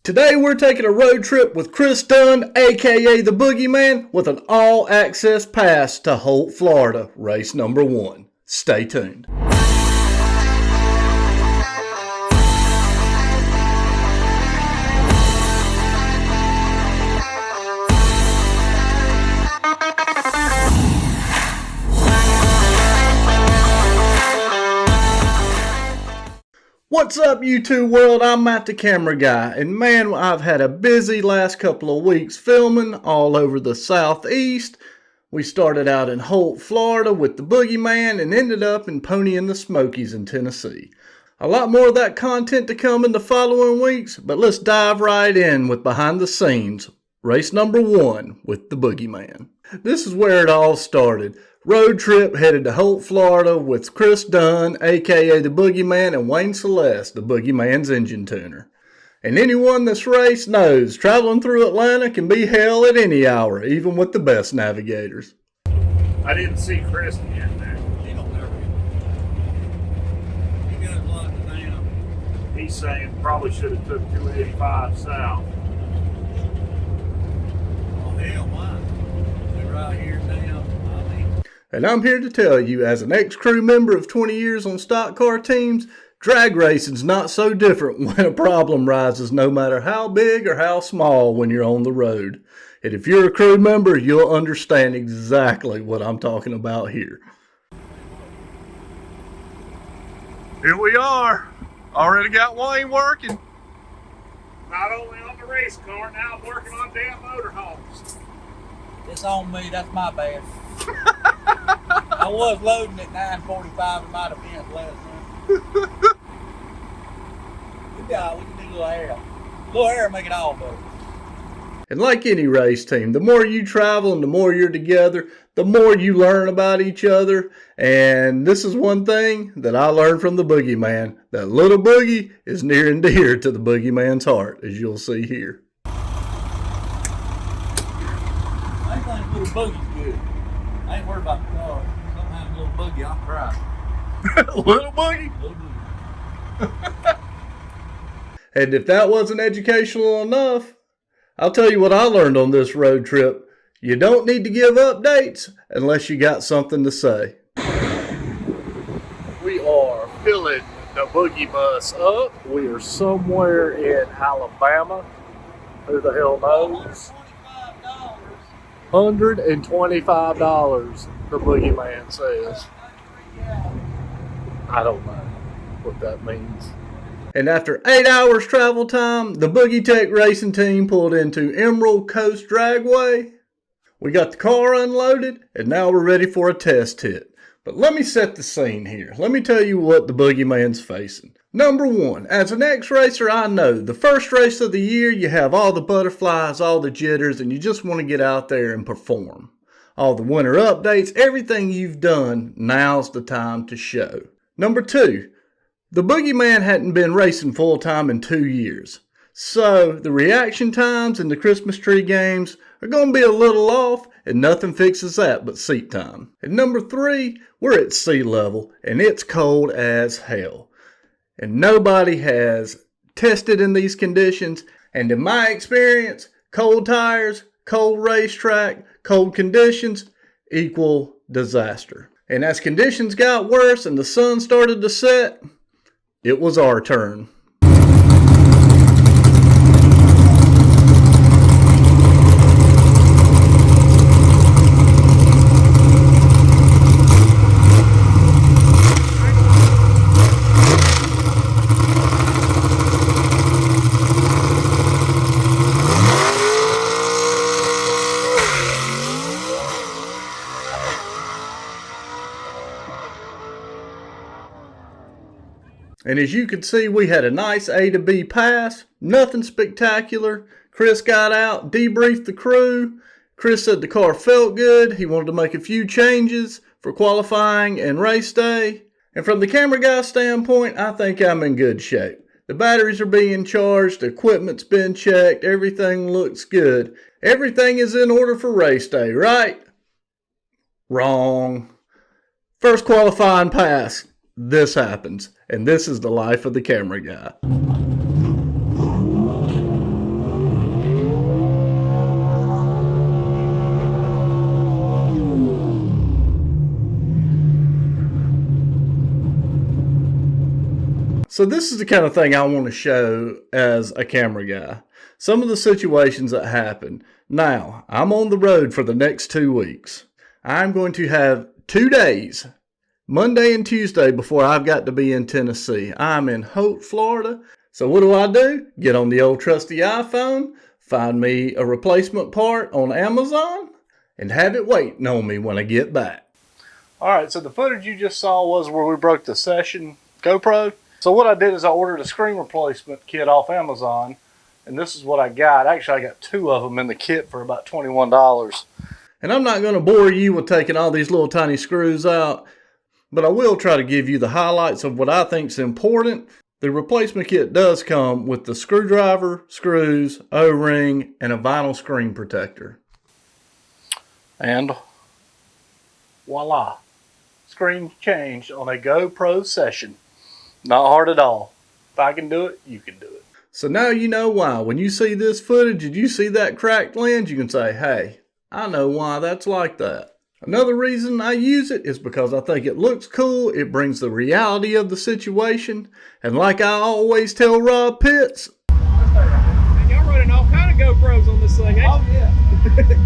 Today we're taking a road trip with Chris Dunn, aka the Boogie Man, with an all-access pass to Holt, Florida, race number 1. Stay tuned. What's up, YouTube world? I'm Matt the Camera Guy, and man, I've had a busy last couple of weeks filming all over the Southeast. We started out in Holt, Florida with the Boogie Man and ended up in Pony in the Smokies in Tennessee. A lot more of that content to come in the following weeks, but let's dive right in with behind the scenes, race number 1 with the Boogie Man. This is where it all started. Road trip headed to Holt, Florida with Chris Dunn, aka the Boogie Man, and Wayne Celeste, the Boogie Man's engine tuner. And anyone that's raced knows traveling through Atlanta can be hell at any hour, even with the best navigators. I didn't see Chris yet there. He don't ever get. He got locked down. He's saying probably should have took 285 south. Oh hell, why? They're right here down. And I'm here to tell you, as an ex-crew member of 20 years on stock car teams, drag racing's not so different when a problem rises, no matter how big or how small, when you're on the road. And if you're a crew member, you'll understand exactly what I'm talking about here. Here we are. Already got Wayne working. Not only on the race car, now I'm working on damn motorhomes. It's on me, that's my bad. I was loading at 9:45, it might have been less. We can do a little air. A little air make it all better. And like any race team, the more you travel and the more you're together, the more you learn about each other. And this is one thing that I learned from the Boogie Man. That little Boogie is near and dear to the Boogie Man's heart, as you'll see here. I think little Boogie's good. I ain't worried about the car. Sometimes little Boogie, I'll cry. Little Boogie? Little Boogie. And if that wasn't educational enough, I'll tell you what I learned on this road trip. You don't need to give updates unless you got something to say. We are filling the Boogie bus up. We are somewhere in Alabama. Who the hell knows? $125, the Boogie Man says. I don't know what that means. And after 8 hours travel time, the Boogie Tech racing team pulled into Emerald Coast Dragway. We got the car unloaded, and now we're ready for a test hit. But let me set the scene here. Let me tell you what the Boogie Man's facing. Number 1, as an ex-racer, I know the first race of the year, you have all the butterflies, all the jitters, and you just want to get out there and perform. All the winter updates, everything you've done, now's the time to show. Number 2, the Boogie Man hadn't been racing full-time in 2 years. So the reaction times and the Christmas tree games are going to be a little off, and nothing fixes that but seat time. And number 3, we're at sea level, and it's cold as hell. And nobody has tested in these conditions. And in my experience, cold tires, cold racetrack, cold conditions equal disaster. And as conditions got worse and the sun started to set, it was our turn. And as you can see, we had a nice A to B pass, nothing spectacular. Chris got out, debriefed the crew. Chris said the car felt good. He wanted to make a few changes for qualifying and race day. And from the camera guy standpoint, I think I'm in good shape. The batteries are being charged, the equipment's been checked, everything looks good. Everything is in order for race day, right? Wrong. First qualifying pass, this happens. And this is the life of the camera guy. So this is the kind of thing I want to show as a camera guy. Some of the situations that happen. Now, I'm on the road for the next 2 weeks. I'm going to have 2 days, Monday and Tuesday, before I've got to be in Tennessee. I'm in Holt, Florida. So what do? Get on the old trusty iPhone, find me a replacement part on Amazon, and have it waiting on me when I get back. Alright, so the footage you just saw was where we broke the Session GoPro. So what I did is I ordered a screen replacement kit off Amazon, and this is what I got. Actually, I got 2 of them in the kit for about $21. And I'm not going to bore you with taking all these little tiny screws out, but I will try to give you the highlights of what I think is important. The replacement kit does come with the screwdriver, screws, O-ring, and a vinyl screen protector. And voila, screen changed on a GoPro Session. Not hard at all. If I can do it, you can do it. So now you know why. When you see this footage and you see that cracked lens, you can say, hey, I know why that's like that. Another reason I use it is because I think it looks cool. It brings the reality of the situation. And like I always tell Rob Pitts, and y'all running all kind of GoPros on this thing, ain't you? Oh, yeah.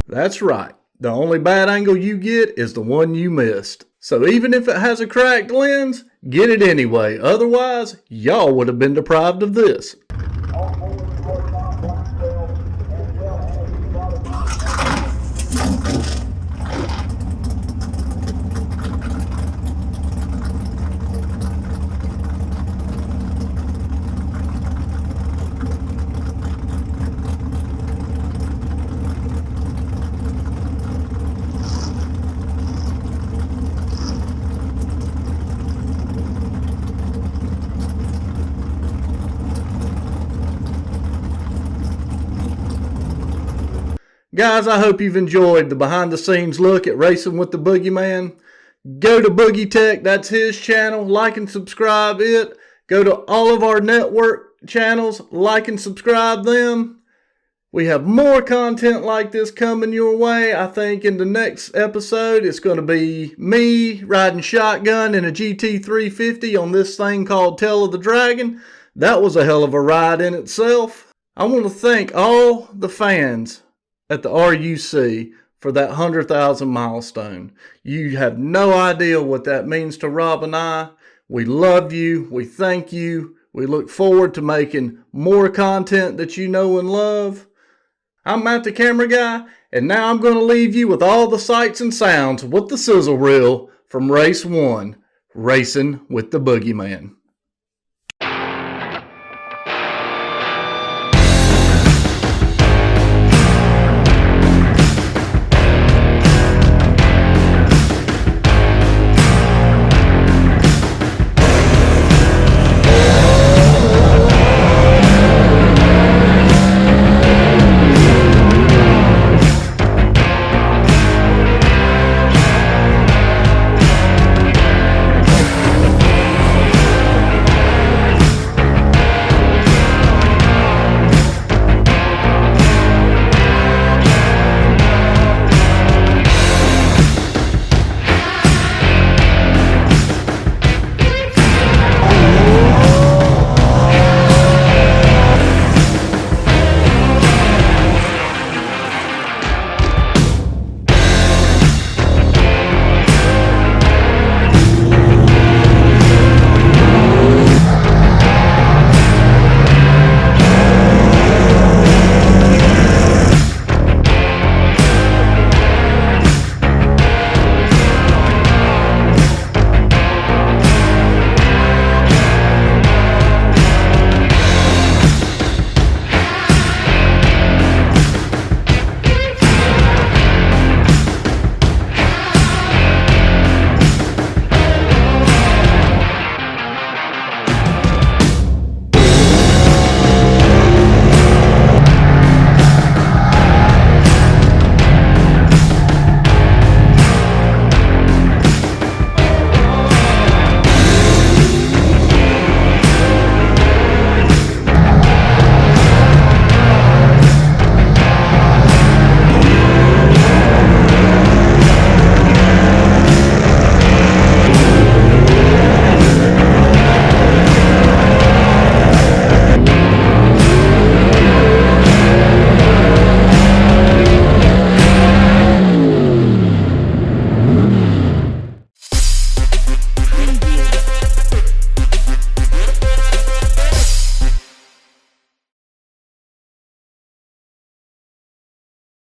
that's right. The only bad angle you get is the one you missed. So even if it has a cracked lens, get it anyway. Otherwise, y'all would have been deprived of this. Guys, I hope you've enjoyed the behind-the-scenes look at racing with the Boogie Man. Go to Boogie Tech, that's his channel. Like and subscribe it. Go to all of our network channels, like and subscribe them. We have more content like this coming your way. I think in the next episode, it's going to be me riding shotgun in a GT350 on this thing called Tail of the Dragon. That was a hell of a ride in itself. I want to thank all the fans at the RUC for that 100,000 milestone. You have no idea what that means to Rob and I. We love you. We thank you. We look forward to making more content that you know and love. I'm Matt the Camera Guy, and now I'm going to leave you with all the sights and sounds with the sizzle reel from Race 1, Racing with the Boogie Man.